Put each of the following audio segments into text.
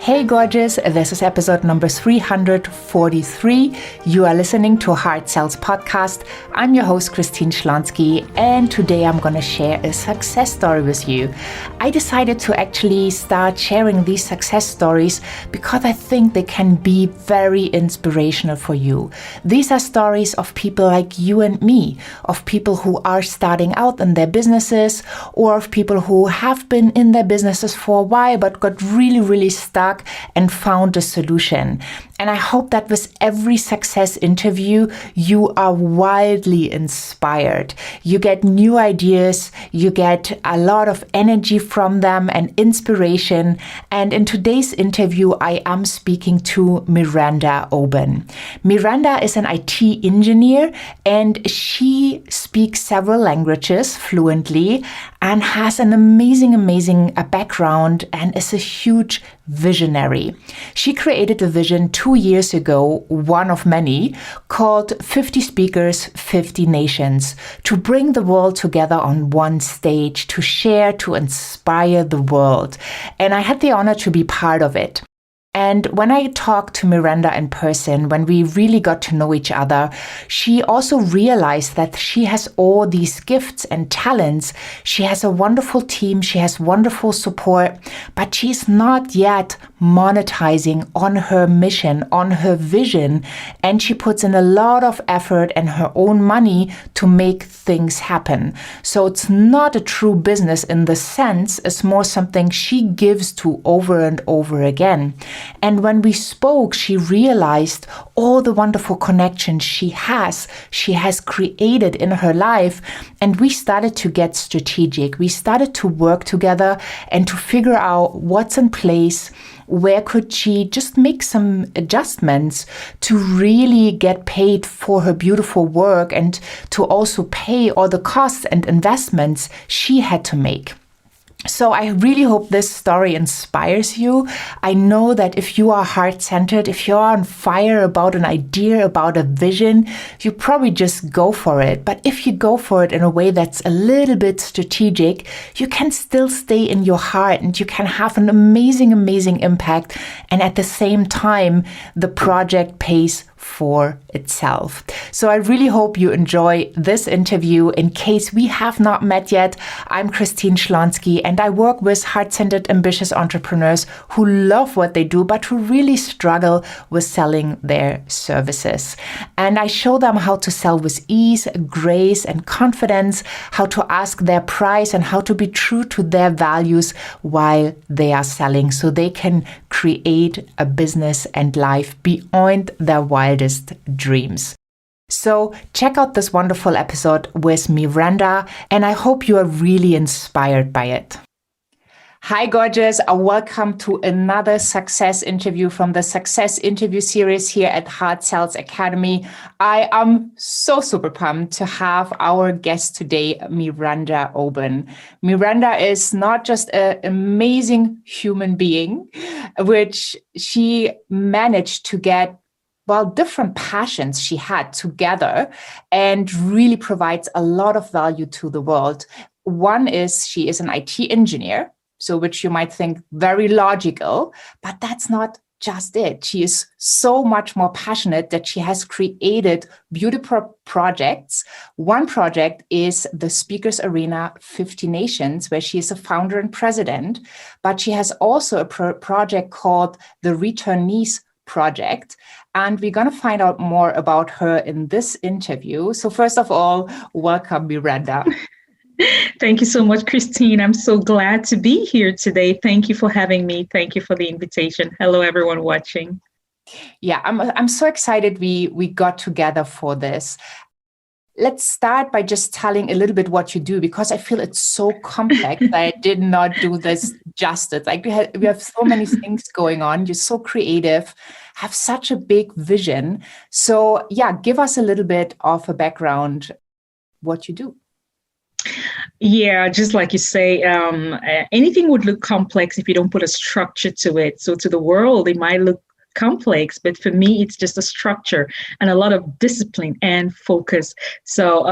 Hey gorgeous, this is episode number 343. You are listening to Hard Sells Podcast. I'm your host, Christine Schlonski, and today I'm going to share a success story with you. I decided to actually start sharing these success stories because I think they can be very inspirational for you. These are stories of people like you and me, of people who are starting out in their businesses, or of people who have been in their businesses for a while but got really stuck and found a solution. And I hope that with every success interview, you are wildly inspired. You get new ideas, you get a lot of energy from them and inspiration. And in today's interview, I am speaking to Miranda Oben. Miranda is an IT engineer and she speaks several languages fluently and has an amazing background and is a huge visionary. She created a vision 2 years ago, one of many, called 50 Speakers, 50 Nations, to bring the world together on one stage, to share, to inspire the world. And I had the honor to be part of it. And when I talked to Miranda in person, when we really got to know each other, she also realized that she has all these gifts and talents. She has a wonderful team, she has wonderful support, but she's not yet monetizing on her mission, on her vision, and she puts in a lot of effort and her own money to make things happen. So it's not a true business in the sense, it's more something she gives to over and over again. And when we spoke, she realized all the wonderful connections she has created in her life. And we started to get strategic. We started to work together and to figure out what's in place. Where could she just make some adjustments to really get paid for her beautiful work and to also pay all the costs and investments she had to make? So I really hope this story inspires you. I know that if you are heart-centered, if you're on fire about an idea, about a vision, you probably just go for it. But if you go for it in a way that's a little bit strategic, you can still stay in your heart and you can have an amazing impact. And at the same time, the project pays for itself. So I really hope you enjoy this interview. In case we have not met yet, I'm Christine Schlonski and I work with heart-centered, ambitious entrepreneurs who love what they do, but who really struggle with selling their services. And I show them how to sell with ease, grace, and confidence, how to ask their price and how to be true to their values while they are selling so they can create a business and life beyond their wildest dreams. So check out this wonderful episode with Miranda, and I hope you are really inspired by it. Hi, gorgeous. Welcome to another success interview from the Success Interview Series here at Hard Sells Academy. I am so super pumped to have our guest today, Miranda Oben. Miranda is not just an amazing human being, which she managed to get different passions she had together and really provides a lot of value to the world. One is she is an IT engineer, so which you might think very logical, but that's not just it. She is so much more passionate that she has created beautiful projects. One project is the Speakers Arena 50 Nations, where she is a founder and president, but she has also a project called the Returnees Project. And we're going to find out more about her in this interview. So first of all, welcome, Miranda. Thank you so much, Christine. I'm so glad to be here today. Thank you for having me. Thank you for the invitation. Hello, everyone watching. Yeah, I'm so excited we got together for this. Let's start by just telling a little bit what you do, because I feel it's so complex that I did not do this justice. Like we have so many things going on. You're so creative, have such a big vision. So yeah, give us a little bit of a background, what you do. Yeah, just like you say, anything would look complex if you don't put a structure to it. So to the world, it might look complex, but for me, it's just a structure and a lot of discipline and focus. So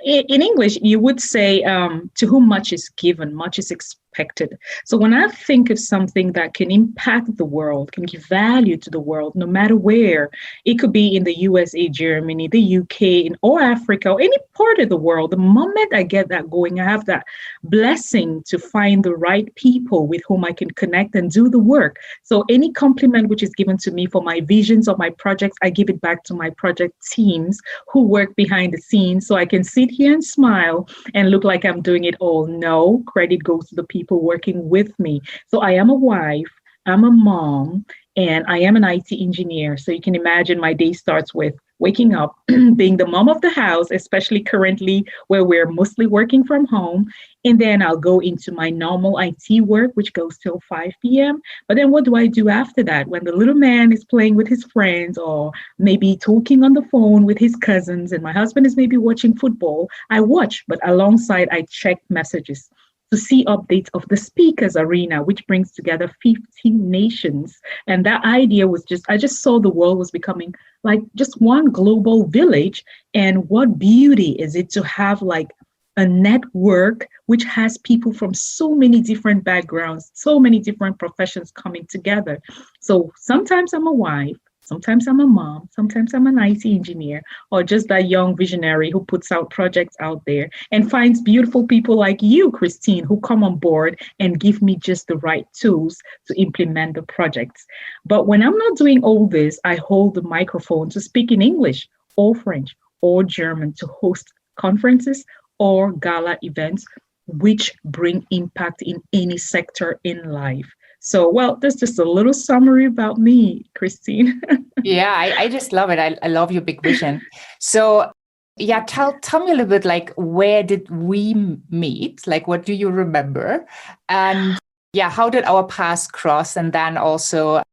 in English, you would say, to whom much is given, much is expected. unexpected. So when I think of something that can impact the world, can give value to the world, no matter where, it could be in the USA, Germany, the UK, or Africa, or any part of the world, the moment I get that going, I have that blessing to find the right people with whom I can connect and do the work. So any compliment which is given to me for my visions or my projects, I give it back to my project teams who work behind the scenes, so I can sit here and smile and look like I'm doing it all. No, credit goes to the people working with me. So I am a wife, I'm a mom, and I am an IT engineer. So you can imagine my day starts with waking up, being the mom of the house, especially currently where we're mostly working from home. And then I'll go into my normal IT work, which goes till 5 p.m. But then what do I do after that? When the little man is playing with his friends or maybe talking on the phone with his cousins and my husband is maybe watching football, I watch, but alongside I check messages to see updates of the speakers arena, which brings together 15 nations. And that idea was I just saw the world was becoming like just one global village. And what beauty is it to have like a network which has people from so many different backgrounds, so many different professions coming together. So sometimes I'm a wife, sometimes I'm a mom, sometimes I'm an IT engineer, or just that young visionary who puts out projects out there and finds beautiful people like you, Christine, who come on board and give me just the right tools to implement the projects. But when I'm not doing all this, I hold the microphone to speak in English or French or German to host conferences or gala events, which bring impact in any sector in life. So, well, that's just a little summary about me, Christine. Yeah, I just love it. I love your big vision. So, yeah, tell me a little bit, like, where did we meet? Like, what do you remember? And yeah, how did our paths cross? And then also,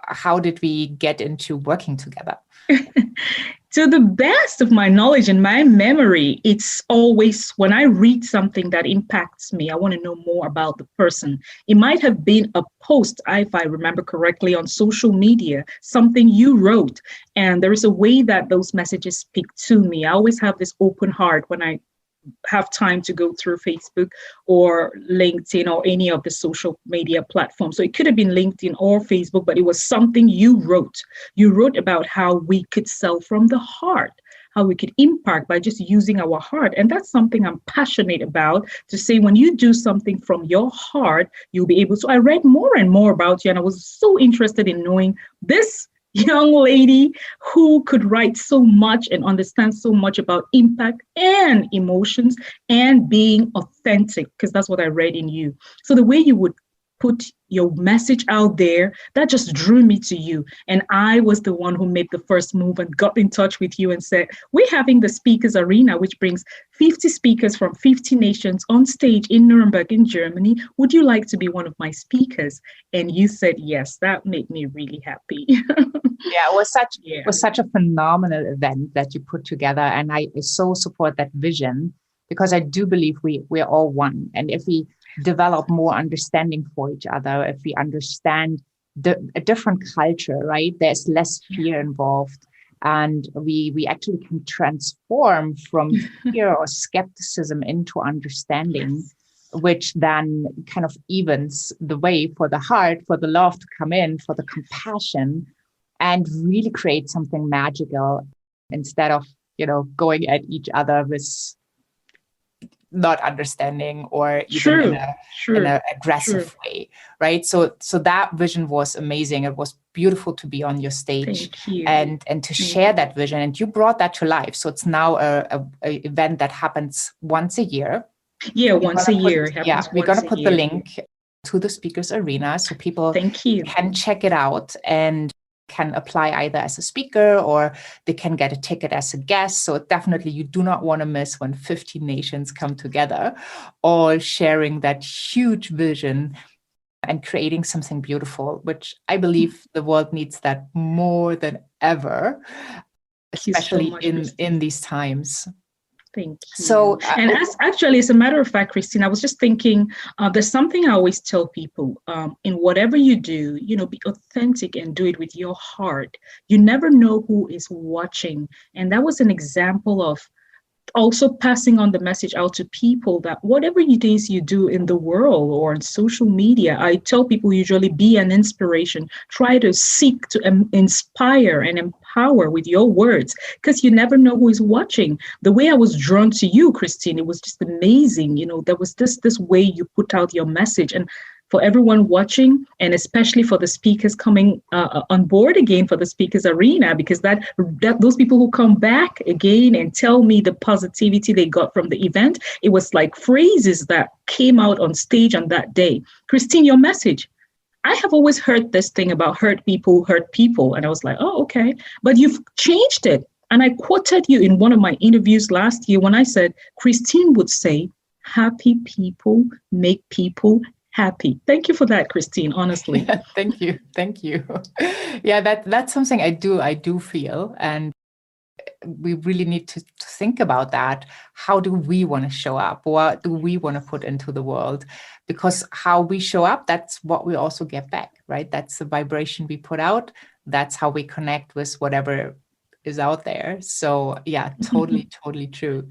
how did we get into working together? To the best of my knowledge and my memory, it's always when I read something that impacts me, I want to know more about the person. It might have been a post, if I remember correctly, on social media, something you wrote. And there is a way that those messages speak to me. I always have this open heart when I have time to go through Facebook or LinkedIn or any of the social media platforms. So it could have been LinkedIn or Facebook, but it was something you wrote. You wrote about how we could sell from the heart, how we could impact by just using our heart. And that's something I'm passionate about, to say when you do something from your heart, you'll be able to. I read more and more about you, and I was so interested in knowing this young lady who could write so much and understand so much about impact and emotions and being authentic, because that's what I read in you. So the way you would put your message out there, that just drew me to you. And I was the one who made the first move and got in touch with you and said, we're having the speakers arena, which brings 50 speakers from 50 nations on stage in Nuremberg in Germany. Would you like to be one of my speakers? And you said yes. That made me really happy. Yeah, it was such a phenomenal event that you put together. And I so support that vision, because I do believe we're all one. And if we develop more understanding for each other, if we understand a different culture, right, there's less fear involved. And we actually can transform from fear or skepticism into understanding, which then kind of evens the way for the heart, for the love to come in, for the compassion, and really create something magical, instead of, going at each other with not understanding or even in an aggressive way, right? So that vision was amazing. It was beautiful to be on your stage and to share that vision. And you brought that to life. So it's now a event that happens once a year. Yeah, once a year. We're going to put the link to the Speakers Arena so people can check it out and can apply either as a speaker or they can get a ticket as a guest. So definitely you do not want to miss when 50 nations come together, all sharing that huge vision and creating something beautiful, which I believe the world needs that more than ever, especially in these times. Thank you. So, and as a matter of fact, Christine, I was just thinking, there's something I always tell people, in whatever you do, be authentic and do it with your heart. You never know who is watching. And that was an example of also passing on the message out to people that whatever it is you do in the world or on social media, I tell people usually be an inspiration. Try to seek to inspire and empower with your words, because you never know who is watching. The way I was drawn to you, Christine, it was just amazing. There was this way you put out your message. And for everyone watching, and especially for the speakers coming on board again for the speakers arena, because that those people who come back again and tell me the positivity they got from the event, it was like phrases that came out on stage on that day. Christine, your message. I have always heard this thing about hurt people. And I was like, oh, okay. But you've changed it. And I quoted you in one of my interviews last year when I said, Christine would say, happy people make people happy. Thank you for that, Christine, honestly. Yeah, thank you. Yeah, that's something I do feel. And we really need to think about that. How do we want to show up? What do we want to put into the world? Because how we show up, that's what we also get back, right? That's the vibration we put out. That's how we connect with whatever is out there. So yeah, totally true.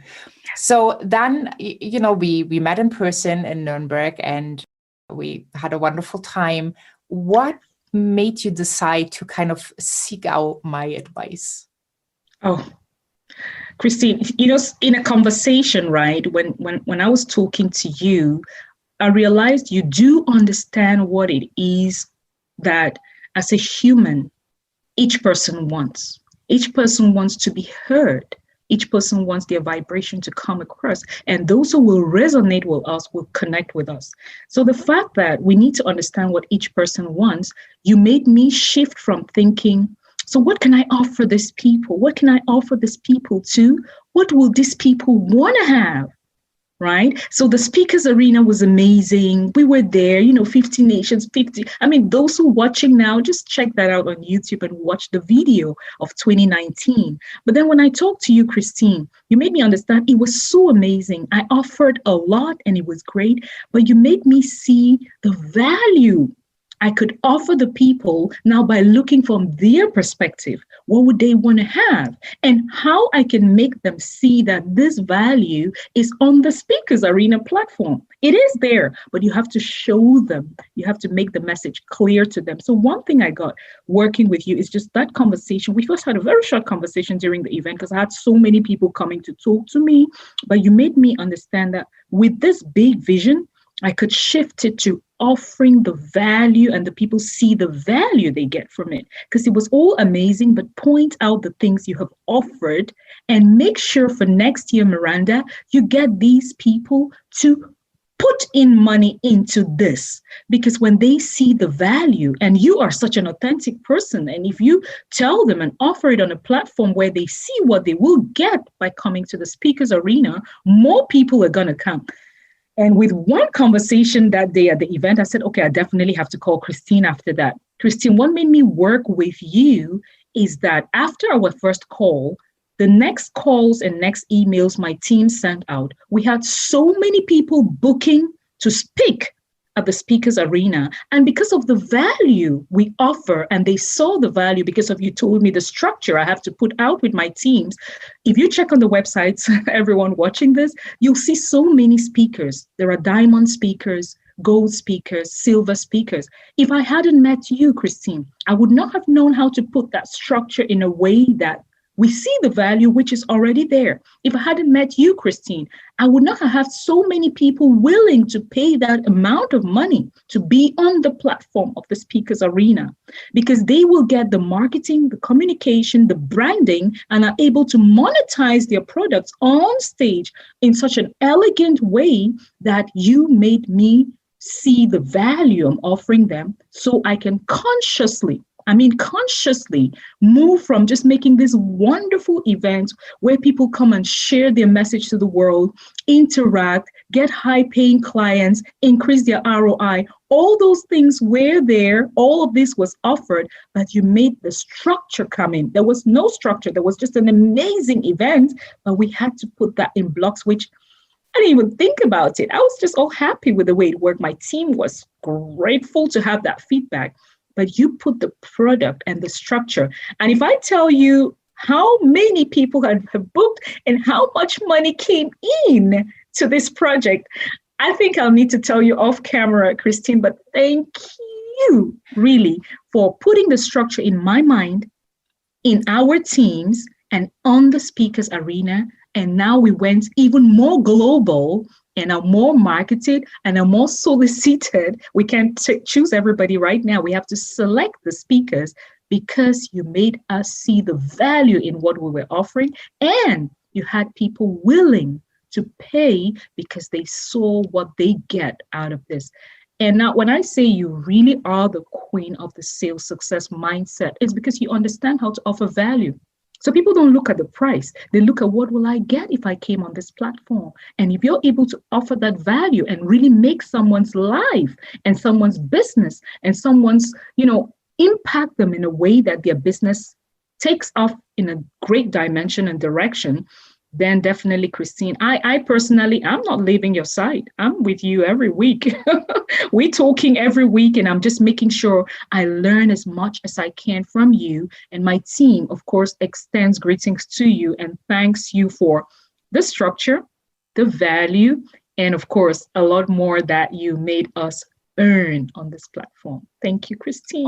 So then, we met in person in Nuremberg and we had a wonderful time. What made you decide to kind of seek out my advice? Oh, Christine, in a conversation, right? When I was talking to you, I realized you do understand what it is that as a human, each person wants. Each person wants to be heard. Each person wants their vibration to come across, and those who will resonate with us will connect with us. So the fact that we need to understand what each person wants, you made me shift from thinking, so what can I offer these people? What can I offer these people to? What will these people want to have? Right? So the speakers arena was amazing. We were there, 50 nations, 50. I mean, those who are watching now, just check that out on YouTube and watch the video of 2019. But then when I talked to you, Christine, you made me understand it was so amazing. I offered a lot and it was great, but you made me see the value I could offer the people now by looking from their perspective. What would they want to have? And how I can make them see that this value is on the Speakers Arena platform. It is there, but you have to show them. You have to make the message clear to them. So one thing I got working with you is just that conversation. We first had a very short conversation during the event because I had so many people coming to talk to me, but you made me understand that with this big vision, I could shift it to offering the value and the people see the value they get from it, because it was all amazing, but point out the things you have offered and make sure for next year, Miranda, you get these people to put in money into this, because when they see the value, and you are such an authentic person, and if you tell them and offer it on a platform where they see what they will get by coming to the Speakers Arena, more people are going to come. And with one conversation that day at the event, I said, okay, I definitely have to call Christine after that. Christine, what made me work with you is that after our first call, the next calls and next emails my team sent out, we had so many people booking to speak at the Speakers Arena. And because of the value we offer, and they saw the value because of you told me the structure I have to put out with my teams. If you check on the websites, everyone watching this, you'll see so many speakers. There are diamond speakers, gold speakers, silver speakers. If I hadn't met you, Christine, I would not have known how to put that structure in a way that we see the value which is already there. If I hadn't met you, Christine, I would not have had so many people willing to pay that amount of money to be on the platform of the Speakers Arena, because they will get the marketing, the communication, the branding, and are able to monetize their products on stage in such an elegant way that you made me see the value I'm offering them, so I can consciously move from just making these wonderful events where people come and share their message to the world, interact, get high-paying clients, increase their ROI. All those things were there. All of this was offered, but you made the structure come in. There was no structure. There was just an amazing event, but we had to put that in blocks, which I didn't even think about it. I was just all happy with the way it worked. My team was grateful to have that feedback. But you put the product and the structure. And if I tell you how many people have booked and how much money came in to this project. I think I'll need to tell you off camera, Christine, but thank you really for putting the structure in my mind, in our teams, and on the speakers arena. And now we went even more global and are more marketed and are more solicited. We can't choose everybody right now. We have to select the speakers because you made us see the value in what we were offering, and you had people willing to pay because they saw what they get out of this. And now when I say you really are the queen of the sales success mindset, it's because you understand how to offer value. So people don't look at the price. They look at what will I get if I came on this platform. And if you're able to offer that value and really make someone's life and someone's business and someone's, impact them in a way that their business takes off in a great dimension and direction, then definitely, Christine, I personally, I'm not leaving your side. I'm with you every week. We're talking every week, and I'm just making sure I learn as much as I can from you. And my team, of course, extends greetings to you and thanks you for the structure, the value, and of course, a lot more that you made us earn on this platform. Thank you, Christine.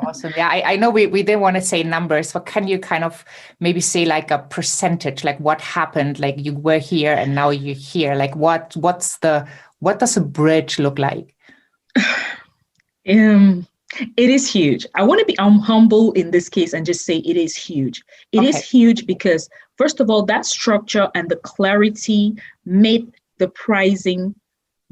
Awesome. Yeah, I know we didn't want to say numbers, but can you kind of maybe say like a percentage, like what happened, like you were here and now you're here, like what does a bridge look like? It is huge. I want to be humble in this case and just say it is huge. It is huge because, first of all, that structure and the clarity made the pricing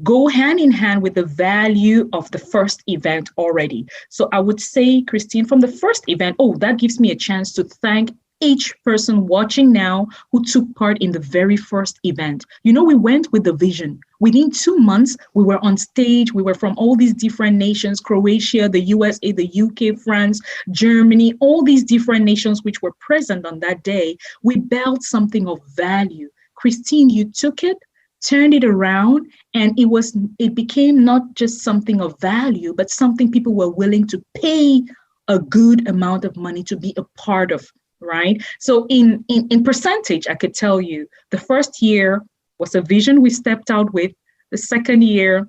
go hand in hand with the value of the first event already. So I would say, Christine, from the first event, that gives me a chance to thank each person watching now who took part in the very first event. We went with the vision. Within 2 months, we were on stage. We were from all these different nations, Croatia, the USA, the UK, France, Germany, all these different nations which were present on that day. We built something of value. Christine, you took it, turned it around, and it became not just something of value, but something people were willing to pay a good amount of money to be a part of, right? So in percentage, I could tell you the first year was a vision we stepped out with. The second year,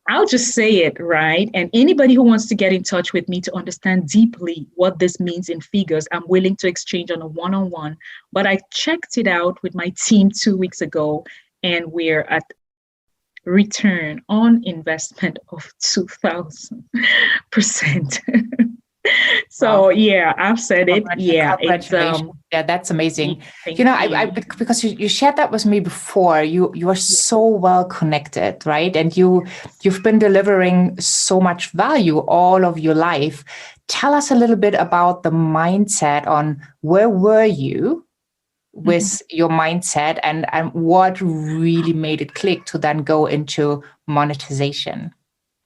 I'll just say it, right? And anybody who wants to get in touch with me to understand deeply what this means in figures, I'm willing to exchange on a one-on-one. But I checked it out with my team 2 weeks ago, and we're at return on investment of 2,000%. So yeah, I've said it. Yeah, congratulations. That's amazing. I because you shared that with me before. You are so well connected, right? And you've been delivering so much value all of your life. Tell us a little bit about the mindset on where were you with your mindset and what really made it click to then go into monetization?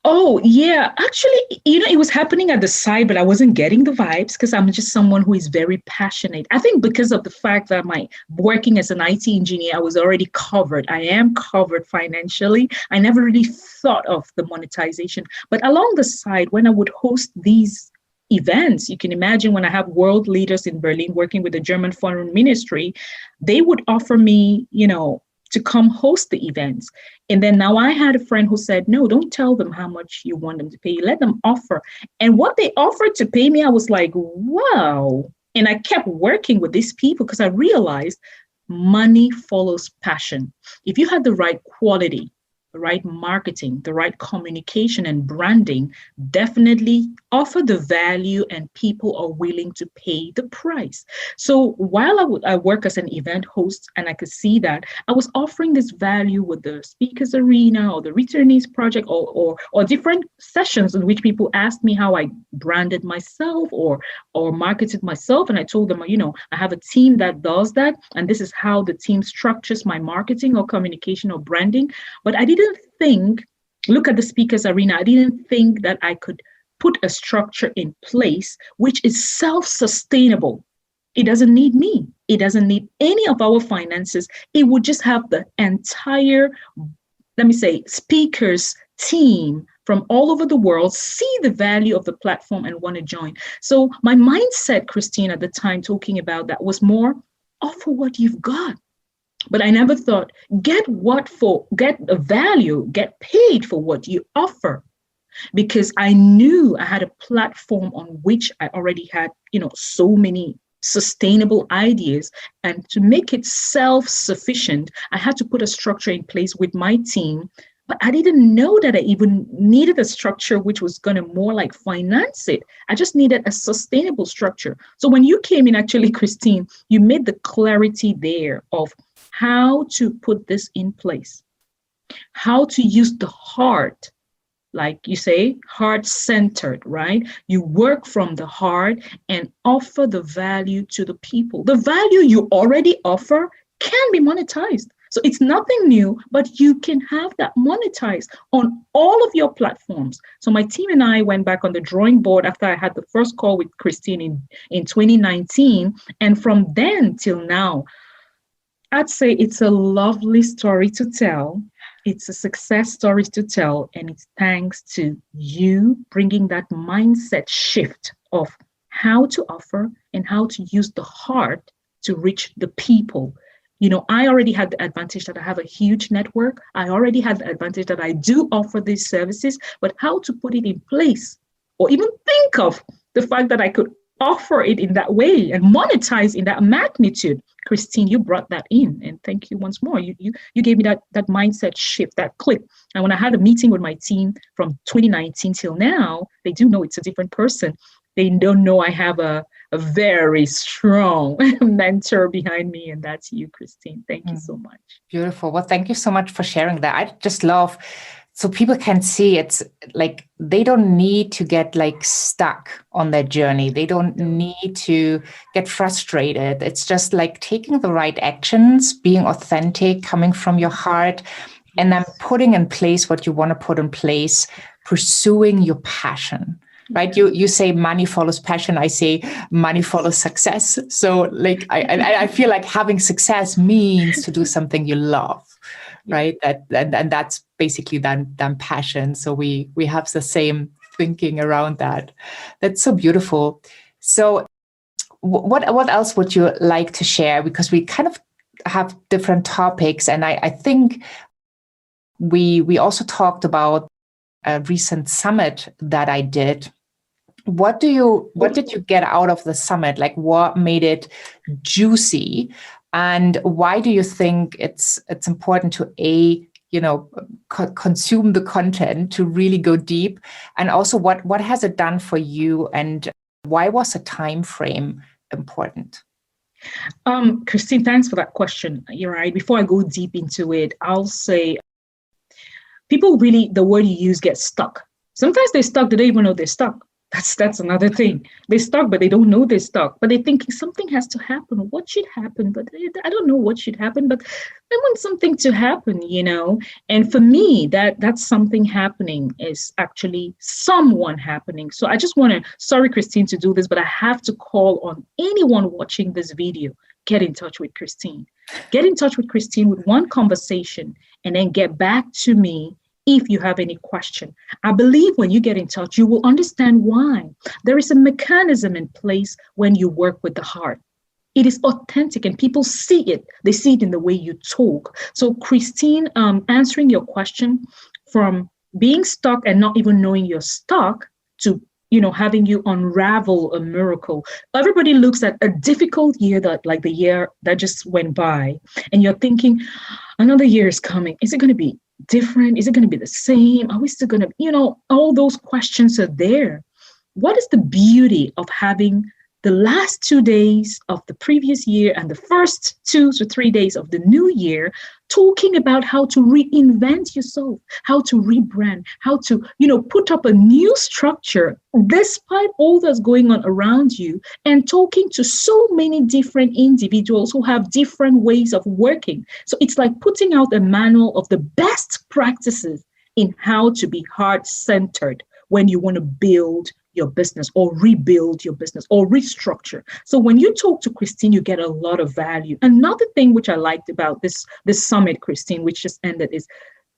Oh, yeah. Actually, it was happening at the side, but I wasn't getting the vibes because I'm just someone who is very passionate. I think because of the fact that my working as an IT engineer, I was already covered. I am covered financially. I never really thought of the monetization. But along the side, when I would host these events, you can imagine when I have world leaders in Berlin working with the German Foreign Ministry, they would offer me, to come host the events. And then now I had a friend who said, no, don't tell them how much you want them to pay. Let them offer. And what they offered to pay me, I was like, wow. And I kept working with these people because I realized money follows passion. If you had the right quality, the right marketing, the right communication and branding, definitely offer the value and people are willing to pay the price. So while I work as an event host and I could see that, I was offering this value with the speakers arena or the returnees project or different sessions in which people asked me how I branded myself or marketed myself. And I told them, I have a team that does that. And this is how the team structures my marketing or communication or branding. But I didn't look at the speakers arena. I didn't think that I could put a structure in place which is self-sustainable. It doesn't need me. It doesn't need any of our finances. It would just have the entire, speakers team from all over the world see the value of the platform and want to join. So my mindset, Christine, at the time talking about that was more offer what you've got. But I never thought get a value, get paid for what you offer. Because I knew I had a platform on which I already had, so many sustainable ideas. And to make it self-sufficient, I had to put a structure in place with my team. But I didn't know that I even needed a structure which was going to more like finance it. I just needed a sustainable structure. So when you came in, actually, Christine, you made the clarity there of how to put this in place, how to use the heart, like you say, heart-centered, right? You work from the heart and offer the value to the people. The value you already offer can be monetized. So it's nothing new, but you can have that monetized on all of your platforms. So my team and I went back on the drawing board after I had the first call with Christine in 2019. And from then till now, I'd say it's a lovely story to tell. It's a success story to tell. And it's thanks to you bringing that mindset shift of how to offer and how to use the heart to reach the people. I already had the advantage that I have a huge network. I already had the advantage that I do offer these services, but how to put it in place or even think of the fact that I could offer it in that way and monetize in that magnitude. Christine, you brought that in, and thank you once more. You gave me that mindset shift, that click. And when I had a meeting with my team from 2019 till now, they do know it's a different person. They don't know I have a very strong mentor behind me, and that's you, Christine. Thank you so much. Beautiful. Well, thank you so much for sharing that. I just love, so people can see it's like they don't need to get like stuck on their journey. They don't need to get frustrated. It's just like taking the right actions, being authentic, coming from your heart, and then putting in place what you want to put in place, pursuing your passion. Right? You say money follows passion. I say money follows success. So like, I feel like having success means to do something you love, right? And that's basically then passion. So we have the same thinking around that. That's so beautiful. So what else would you like to share? Because we kind of have different topics. And I think we also talked about a recent summit that I did. What did you get out of the summit? Like, what made it juicy, and why do you think it's important to consume the content, to really go deep, and also what has it done for you, and why was the time frame important? Christine, thanks for that question. You're right. Before I go deep into it, I'll say people really, the word you use, get stuck. Sometimes they're stuck. They don't even know they're stuck. That's another thing. They're stuck, but they don't know they're stuck. But they're thinking something has to happen. What should happen? But I don't know what should happen. But I want something to happen, And for me, that's something happening is actually someone happening. So I just want to, sorry, Christine, to do this, but I have to call on anyone watching this video. Get in touch with Christine. Get in touch with Christine with one conversation, and then get back to me if you have any question. I believe when you get in touch, you will understand why. There is a mechanism in place when you work with the heart. It is authentic and people see it. They see it in the way you talk. So Christine, answering your question, from being stuck and not even knowing you're stuck to having you unravel a miracle. Everybody looks at a difficult year, like the year that just went by, and you're thinking, another year is coming. Is it going to be different? Is it going to be the same? Are we still going to, all those questions are there. What is the beauty of having the last 2 days of the previous year and the first 2 to 3 days of the new year talking about how to reinvent yourself, how to rebrand, how to, put up a new structure despite all that's going on around you, and talking to so many different individuals who have different ways of working. So it's like putting out a manual of the best practices in how to be heart-centered when you want to build your business or rebuild your business or restructure. So when you talk to Christine, you get a lot of value. Another thing which I liked about this summit, Christine, which just ended, is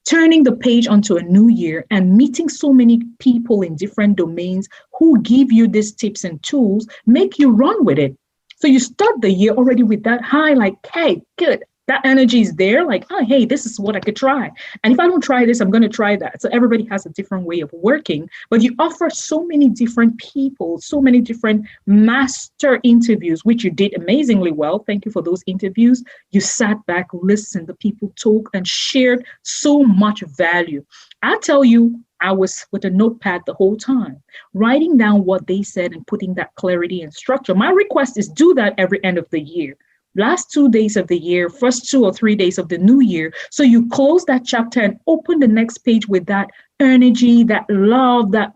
turning the page onto a new year and meeting so many people in different domains who give you these tips and tools, make you run with it. So you start the year already with that high, like, hey, good. That energy is there, like, oh, hey, this is what I could try. And if I don't try this, I'm going to try that. So everybody has a different way of working, but you offer so many different people, so many different master interviews, which you did amazingly well. Thank you for those interviews. You sat back, listened, the people talk and shared so much value. I tell you, I was with a notepad the whole time, writing down what they said and putting that clarity and structure. My request is do that every end of the year. Last 2 days of the year, first 2 or 3 days of the new year. So you close that chapter and open the next page with that energy, that love, that,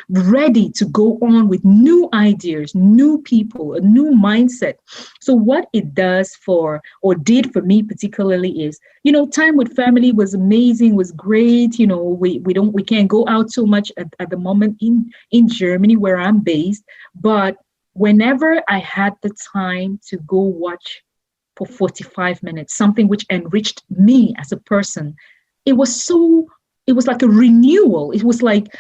ready to go on with new ideas, new people, a new mindset. So what it does did for me particularly is, time with family was amazing, was great. We can't go out so much at the moment in Germany where I'm based, but whenever I had the time to go watch for 45 minutes, something which enriched me as a person, it was like a renewal. It was like,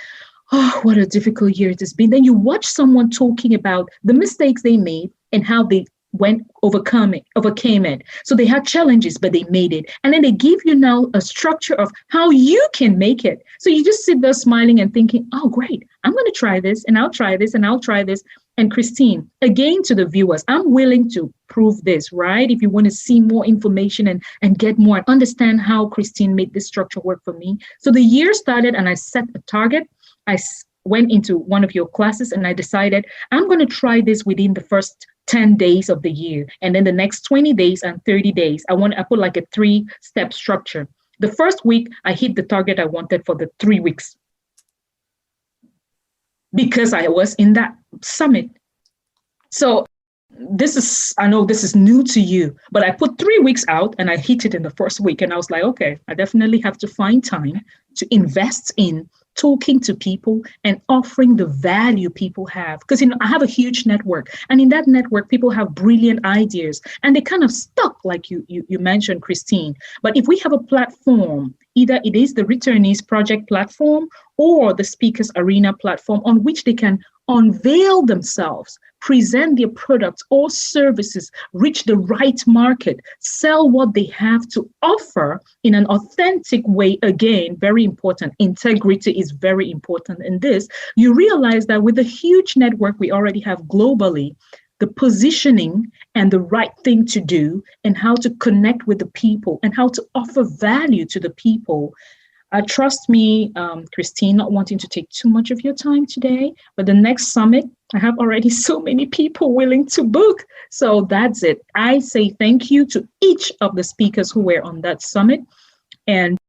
oh, what a difficult year it has been. Then you watch someone talking about the mistakes they made and how they overcame it. So they had challenges, but they made it. And then they give you now a structure of how you can make it. So you just sit there smiling and thinking, oh, great, I'm going to try this and I'll try this and I'll try this. And Christine, again, to the viewers, I'm willing to prove this, right? If you want to see more information and get more and understand how Christine made this structure work for me. So the year started and I set a target. I went into one of your classes and I decided I'm going to try this within the first 10 days of the year. And then the next 20 days and 30 days, I put like a 3-step structure. The first week, I hit the target I wanted for the 3 weeks, because I was in that summit. So I know this is new to you, but I put 3 weeks out and I hit it in the first week. And I was like, okay, I definitely have to find time to invest in talking to people and offering the value people have. Because, I have a huge network, and in that network, people have brilliant ideas and they kind of stuck, like you mentioned, Christine. But if we have a platform, either it is the Returnees Project platform or the Speakers Arena platform on which they can unveil themselves, present their products or services, reach the right market, sell what they have to offer in an authentic way. Again, very important. Integrity is very important in this. You realize that with the huge network we already have globally, the positioning and the right thing to do and how to connect with the people and how to offer value to the people. Trust me, Christine, not wanting to take too much of your time today, but the next summit, I have already so many people willing to book. So that's it. I say thank you to each of the speakers who were on that summit, and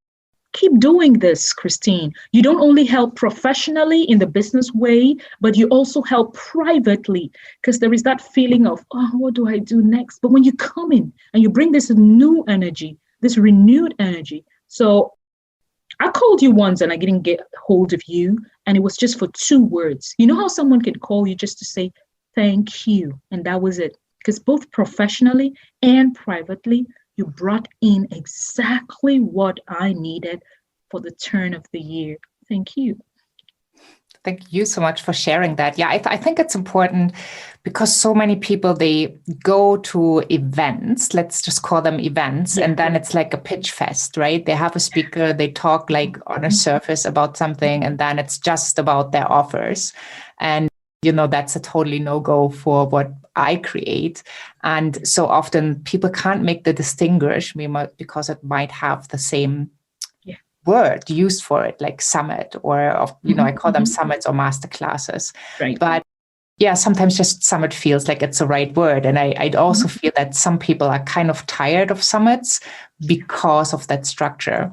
keep doing this, Christine. You don't only help professionally in the business way, but you also help privately, because there is that feeling of, oh, what do I do next? But when you come in and you bring this new energy, this renewed energy. So I called you once and I didn't get hold of you, and it was just for 2 words. You know how someone can call you just to say thank you, and that was it. Because both professionally and privately, you brought in exactly what I needed for the turn of the year. Thank you. Thank you so much for sharing that. Yeah, I think it's important because so many people, they go to events, let's just call them events, and then it's like a pitch fest, right? They have a speaker, they talk like on a surface about something, and then it's just about their offers. And, that's a totally no-go for what I create. And so often people can't make the distinguish because it might have the same word used for it, like summit or, I call them summits or master classes. Right. But yeah, sometimes just summit feels like it's the right word. And I'd also feel that some people are kind of tired of summits because of that structure.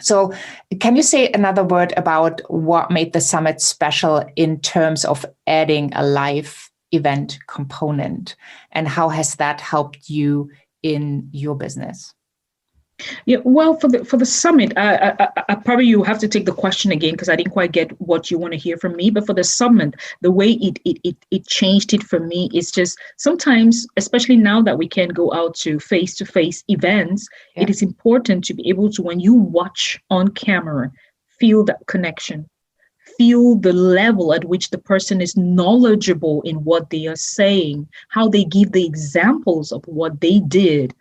So can you say another word about what made the summit special in terms of adding a live event component, and how has that helped you in your business? Yeah, well, for the summit, I probably you have to take the question again because I didn't quite get what you want to hear from me. But for the summit, the way it changed it for me is just sometimes, especially now that we can go out to face events, it is important to be able to, when you watch on camera, feel that connection, feel the level at which the person is knowledgeable in what they are saying, how they give the examples of what they did,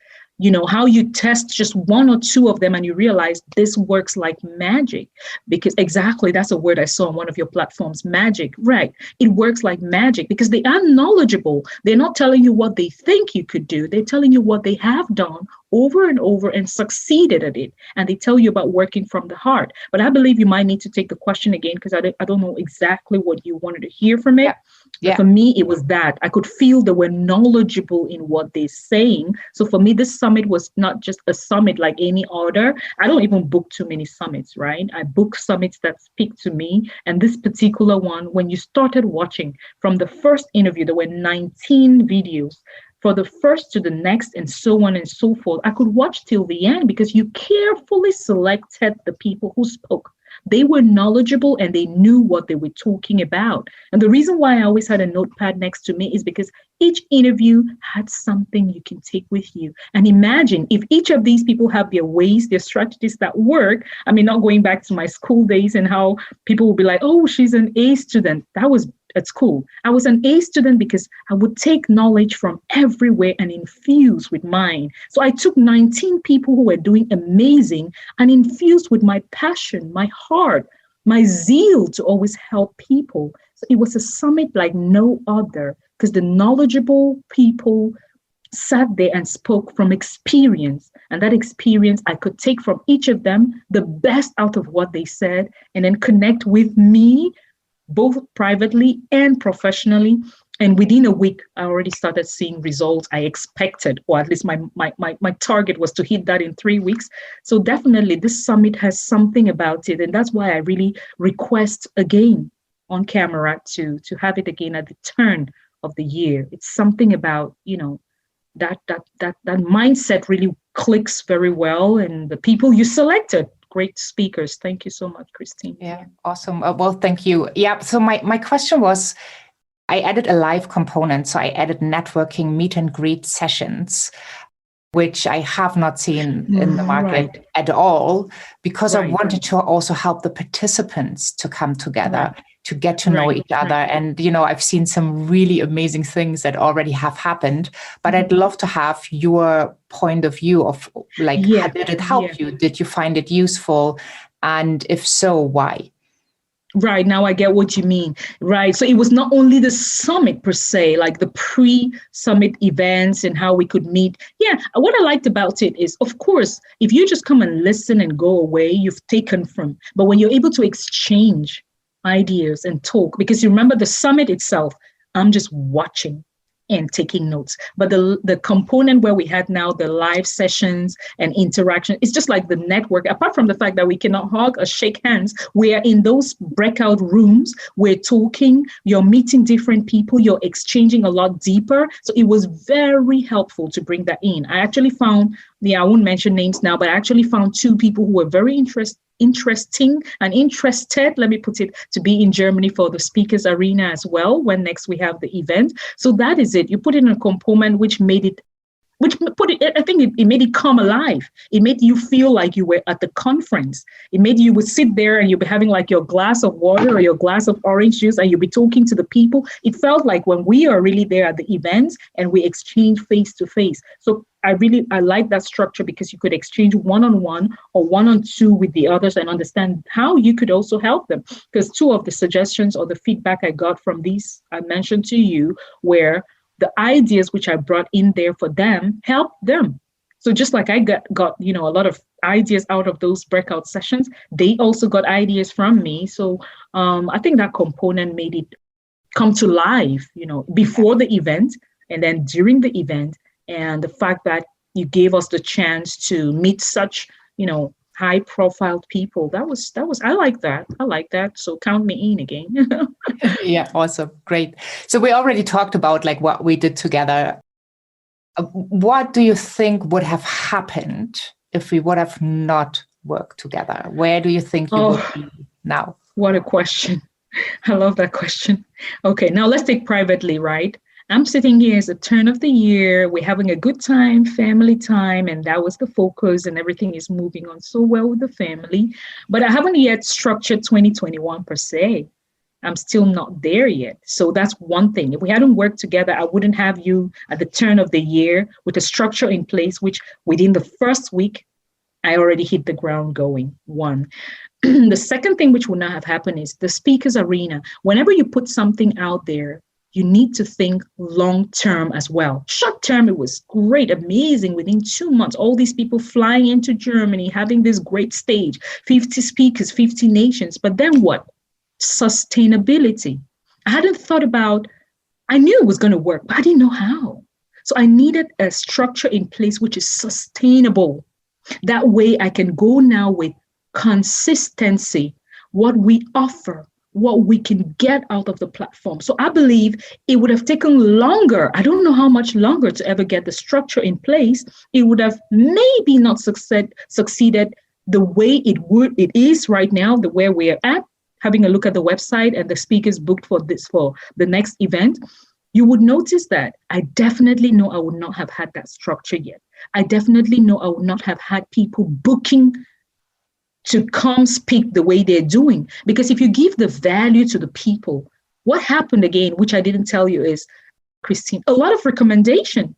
how you test just one or two of them and you realize this works like magic. Because exactly, that's a word I saw on one of your platforms, magic, right? It works like magic because they are knowledgeable. They're not telling you what they think you could do. They're telling you what they have done over and over and succeeded at it. And they tell you about working from the heart. But I believe you might need to take the question again because I don't know exactly what you wanted to hear from it. Yeah. For me, it was that I could feel they were knowledgeable in what they're saying. So for me, this summit was not just a summit like any other. I don't even book too many summits, right? I book summits that speak to me. And this particular one, when you started watching from the first interview, there were 19 videos. For the first to the next and so on and so forth, I could watch till the end because you carefully selected the people who spoke. They were knowledgeable and they knew what they were talking about. And the reason why I always had a notepad next to me is because each interview had something you can take with you. And imagine if each of these people have their ways, their strategies that work. I mean, not going back to my school days and how people will be like, oh, she's an A student. That was at school. I was an A student because I would take knowledge from everywhere and infuse with mine. So I took 19 people who were doing amazing and infused with my passion, my heart, my zeal to always help people. So it was a summit like no other because the knowledgeable people sat there and spoke from experience. And that experience I could take from each of them, the best out of what they said, and then connect with me both privately and professionally. And within a week, I already started seeing results I expected, or at least my target was to hit that in 3 weeks. So definitely this summit has something about it. And that's why I really request again on camera to have it again at the turn of the year. It's something about, that mindset really clicks very well. And the people you selected, great speakers. Thank you so much, Christine. Yeah, awesome. Well, thank you. Yeah, so my question was, I added a live component. So I added networking meet and greet sessions, which I have not seen in the market at all, because I wanted to also help the participants to come together, to get to know each other. And, I've seen some really amazing things that already have happened, but I'd love to have your point of view of how did it help you? Did you find it useful? And if so, why? Right. Now I get what you mean. Right. So it was not only the summit per se, like the pre-summit events and how we could meet. Yeah. What I liked about it is, of course, if you just come and listen and go away, you've taken from. But when you're able to exchange ideas and talk, because you remember the summit itself, I'm just watching and taking notes. But the component where we had now the live sessions and interaction, it's just like the network. Apart from the fact that we cannot hug or shake hands, we are in those breakout rooms, we're talking, you're meeting different people, you're exchanging a lot deeper. So it was very helpful to bring that in. I actually found, I won't mention names now, but I actually found 2 people who were very interesting and interested, let me put it, to be in Germany for the speakers arena as well when next we have the event. So that is it. You put in a component which made it, I think it made it come alive. It made you feel like you were at the conference. It made you would sit there and you'll be having like your glass of water or your glass of orange juice and you'll be talking to the people. It felt like when we are really there at the event and we exchange face to face. So I like that structure because you could exchange one-on-one or one-on-two with the others and understand how you could also help them. Because 2 of the suggestions or the feedback I got from these I mentioned to you were the ideas which I brought in there for them helped them. So just like I got a lot of ideas out of those breakout sessions, they also got ideas from me. So I think that component made it come to life, before the event and then during the event. And the fact that you gave us the chance to meet such, high profile people, that was, I like that. So count me in again. Yeah, awesome. Great. So we already talked about what we did together. What do you think would have happened if we would have not worked together? Where do you think you would be now? What a question. I love that question. Okay, now let's take privately, right? I'm sitting here as a turn of the year. We're having a good time, family time, and that was the focus, and everything is moving on so well with the family. But I haven't yet structured 2021 per se. I'm still not there yet. So that's one thing. If we hadn't worked together, I wouldn't have you at the turn of the year with a structure in place, which within the first week, I already hit the ground going. One. The second thing which would not have happened is the speakers arena. Whenever you put something out there, you need to think long-term as well. Short-term, it was great, amazing. Within 2 months, all these people flying into Germany, having this great stage, 50 speakers, 50 nations. But then what? Sustainability. I hadn't thought about, I knew it was going to work, but I didn't know how. So I needed a structure in place which is sustainable. That way I can go now with consistency, what we offer, what we can get out of the platform. So I believe it would have taken longer. I don't know how much longer to ever get the structure in place. It would have maybe not succeeded the way it is right now, the where we're at, having a look at the website and the speakers booked for the next event. You would notice that I definitely know I would not have had that structure yet. I definitely know I would not have had people booking to come speak the way they're doing. Because if you give the value to the people, what happened again, which I didn't tell you is, Christine, a lot of recommendation.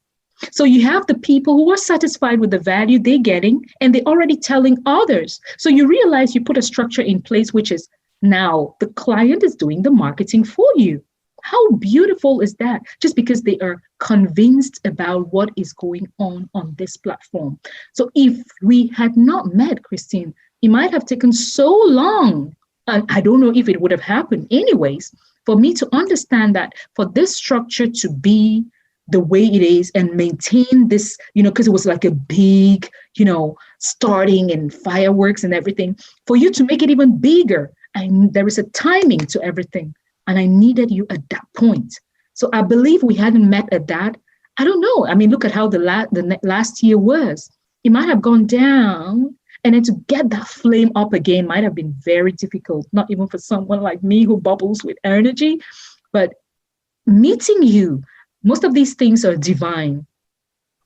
So you have the people who are satisfied with the value they're getting, and they're already telling others. So you realize you put a structure in place, which is now the client is doing the marketing for you. How beautiful is that? Just because they are convinced about what is going on this platform. So if we had not met, Christine, it might have taken so long, and I don't know if it would have happened anyways, for me to understand that for this structure to be the way it is and maintain this, because it was like a big, starting and fireworks and everything, for you to make it even bigger. And there is a timing to everything. And I needed you at that point. So I believe we hadn't met at that. I don't know. I mean, look at how the last year was. It might have gone down. And then to get that flame up again might have been very difficult, not even for someone like me who bubbles with energy. But meeting you, most of these things are divine,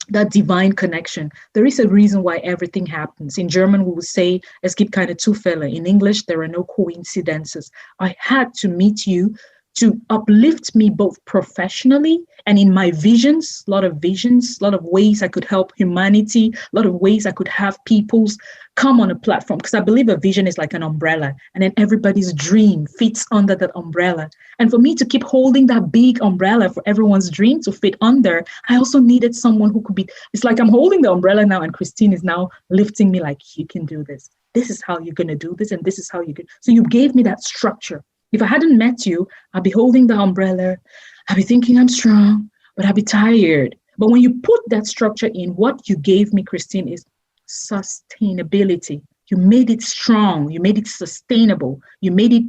that divine connection. There is a reason why everything happens. In German, we would say, es gibt keine Zufälle. In English, there are no coincidences. I had to meet you to uplift me both professionally and in my visions, a lot of ways I could help humanity, a lot of ways I could have people's come on a platform, because I believe a vision is like an umbrella, and then everybody's dream fits under that umbrella. And for me to keep holding that big umbrella for everyone's dream to fit under, I also needed someone who could be, it's like I'm holding the umbrella now and Christine is now lifting me like, you can do this. This is how you're going to do this. And this is how you can. So you gave me that structure. If I hadn't met you, I'd be holding the umbrella. I'd be thinking I'm strong, but I'd be tired. But when you put that structure in, what you gave me, Christine, is sustainability. You made it strong. You made it sustainable. You made it,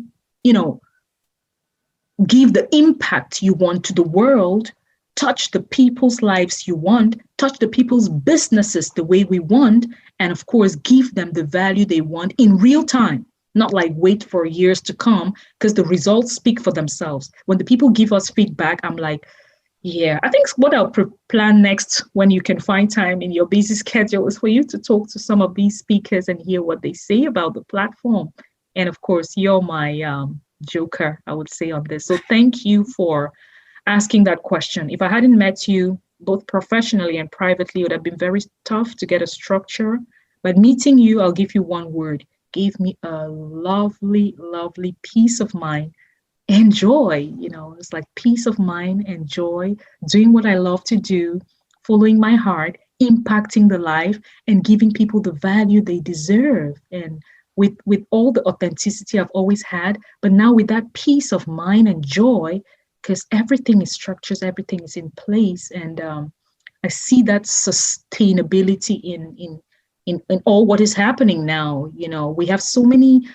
give the impact you want to the world, touch the people's lives you want, touch the people's businesses the way we want, and of course, give them the value they want in real time. Not like wait for years to come, because the results speak for themselves. When the people give us feedback, I'm like, yeah, I think what I'll plan next when you can find time in your busy schedule is for you to talk to some of these speakers and hear what they say about the platform. And of course, you're my joker, I would say, on this. So thank you for asking that question. If I hadn't met you, both professionally and privately, it would have been very tough to get a structure. But meeting you, I'll give you one word. Gave me a lovely, lovely peace of mind and joy. It's like peace of mind and joy, doing what I love to do, following my heart, impacting the life and giving people the value they deserve. And with all the authenticity I've always had, but now with that peace of mind and joy, because everything is structured, everything is in place. And I see that sustainability in all what is happening now. We have so many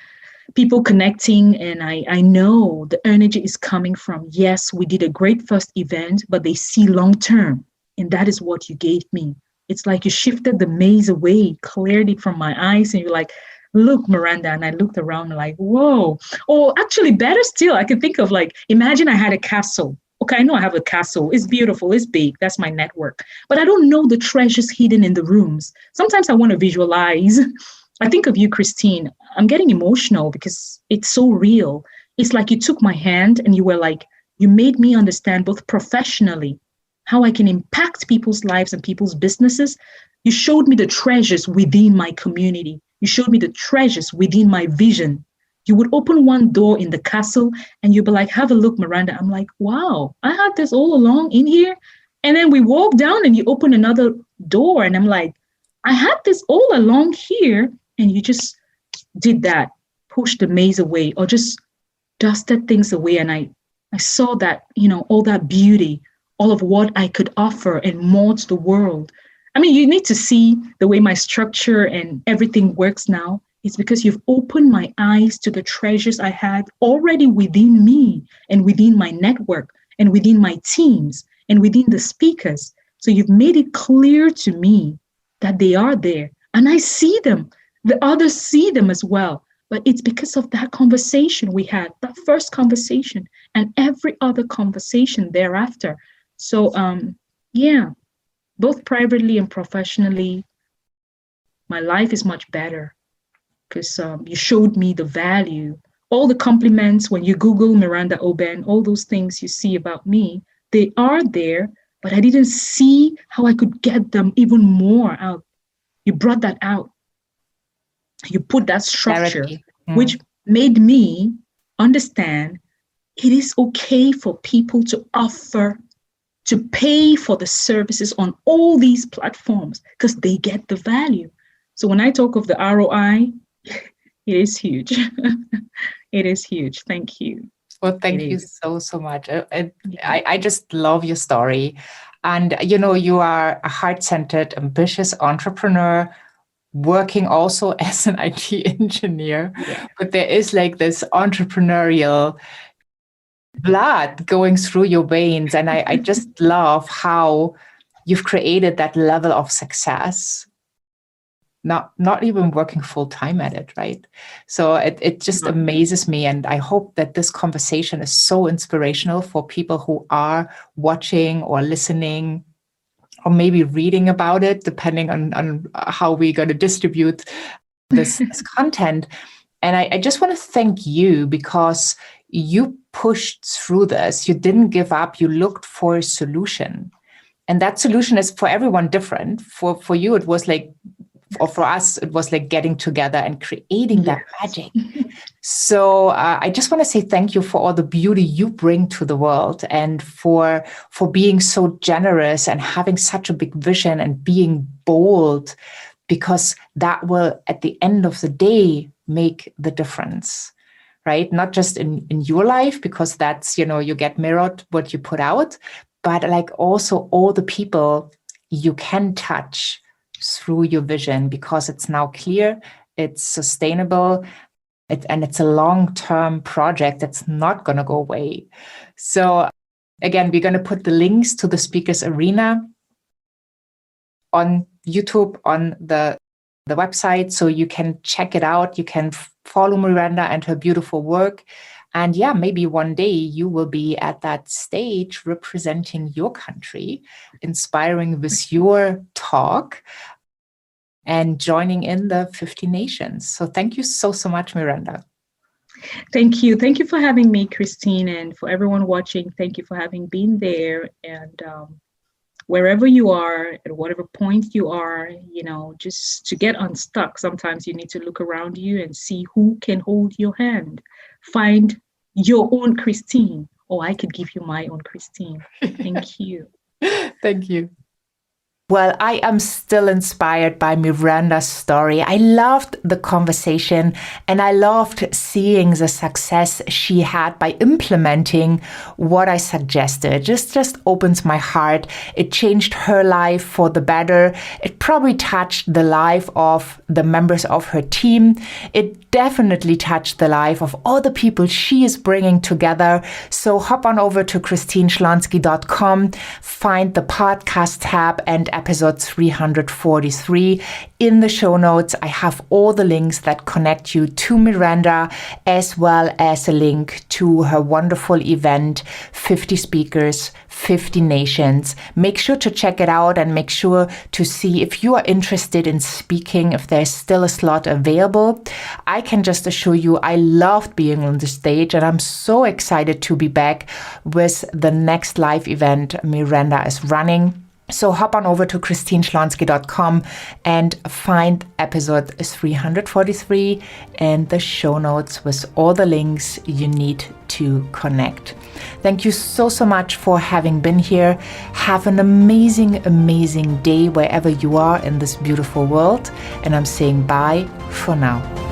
people connecting, and I know the energy is coming from, yes, we did a great first event, but they see long term. And that is what you gave me, It's like you shifted the maze away, cleared it from my eyes, and you're like, look, Miranda. And I looked around and like, whoa. Or actually, better still, I can think of like, imagine I had a castle. Okay, I know I have a castle. It's beautiful. It's big. That's my network. But I don't know the treasures hidden in the rooms. Sometimes I want to visualize. I think of you, Christine. I'm getting emotional because it's so real. It's like you took my hand and you were like, you made me understand both professionally how I can impact people's lives and people's businesses. You showed me the treasures within my community. You showed me the treasures within my vision. You would open one door in the castle and you'd be like, have a look, Miranda. I'm like, wow, I had this all along in here. And then we walk down and you open another door. And I'm like, I had this all along here. And you just did that, pushed the maze away or just dusted things away. And I saw that, all that beauty, all of what I could offer and more to the world. I mean, you need to see the way my structure and everything works now. It's because you've opened my eyes to the treasures I had already within me and within my network and within my teams and within the speakers. So you've made it clear to me that they are there and I see them. The others see them as well. But it's because of that conversation we had, that first conversation and every other conversation thereafter. So, both privately and professionally, my life is much better because you showed me the value. All the compliments, when you Google Miranda Oben, all those things you see about me, they are there, but I didn't see how I could get them even more out. You brought that out. You put that structure, which made me understand it is okay for people to offer, to pay for the services on all these platforms because they get the value. So when I talk of the ROI, it is huge. It is huge. Thank you. Well, thank you so much. I just love your story. And, you are a heart-centered, ambitious entrepreneur working also as an IT engineer. Yeah. But there is like this entrepreneurial blood going through your veins. And I just love how you've created that level of success, not even working full time at it, right? So it just amazes me. And I hope that this conversation is so inspirational for people who are watching or listening or maybe reading about it, depending on how we're going to distribute this content. And I just want to thank you because you pushed through this. You didn't give up. You looked for a solution. And that solution is for everyone different. For you, it was like, or for us, it was like getting together and creating that magic. So I just want to say thank you for all the beauty you bring to the world and for being so generous and having such a big vision and being bold, because that will, at the end of the day, make the difference, right? Not just in your life, because that's, you get mirrored what you put out, but like also all the people you can touch through your vision, because it's now clear, it's sustainable, and it's a long-term project that's not going to go away. So again, we're going to put the links to the Speakers Arena on YouTube, on the website, so you can check it out. You can follow Miranda and her beautiful work. And yeah, maybe one day you will be at that stage representing your country, inspiring with your talk and joining in the 50 nations. So thank you so much, Miranda. Thank you. Thank you for having me, Christine, and for everyone watching. Thank you for having been there. And wherever you are, at whatever point you are, just to get unstuck, sometimes you need to look around you and see who can hold your hand. Find your own Christine, or I could give you my own Christine. Thank you. Thank you. Well, I am still inspired by Miranda's story. I loved the conversation and I loved seeing the success she had by implementing what I suggested. Just opens my heart. It changed her life for the better. It probably touched the life of the members of her team. It definitely touched the life of all the people she is bringing together. So hop on over to christineschlonski.com, find the podcast tab, and episode 343. In the show notes, I have all the links that connect you to Miranda, as well as a link to her wonderful event, 50 speakers, 50 nations. Make sure to check it out and make sure to see if you are interested in speaking, if there's still a slot available. I can just assure you, I loved being on the stage, and I'm so excited to be back with the next live event Miranda is running. So hop on over to christineschlonski.com and find episode 343 and the show notes with all the links you need to connect. Thank you so much for having been here. Have an amazing, amazing day wherever you are in this beautiful world. And I'm saying bye for now.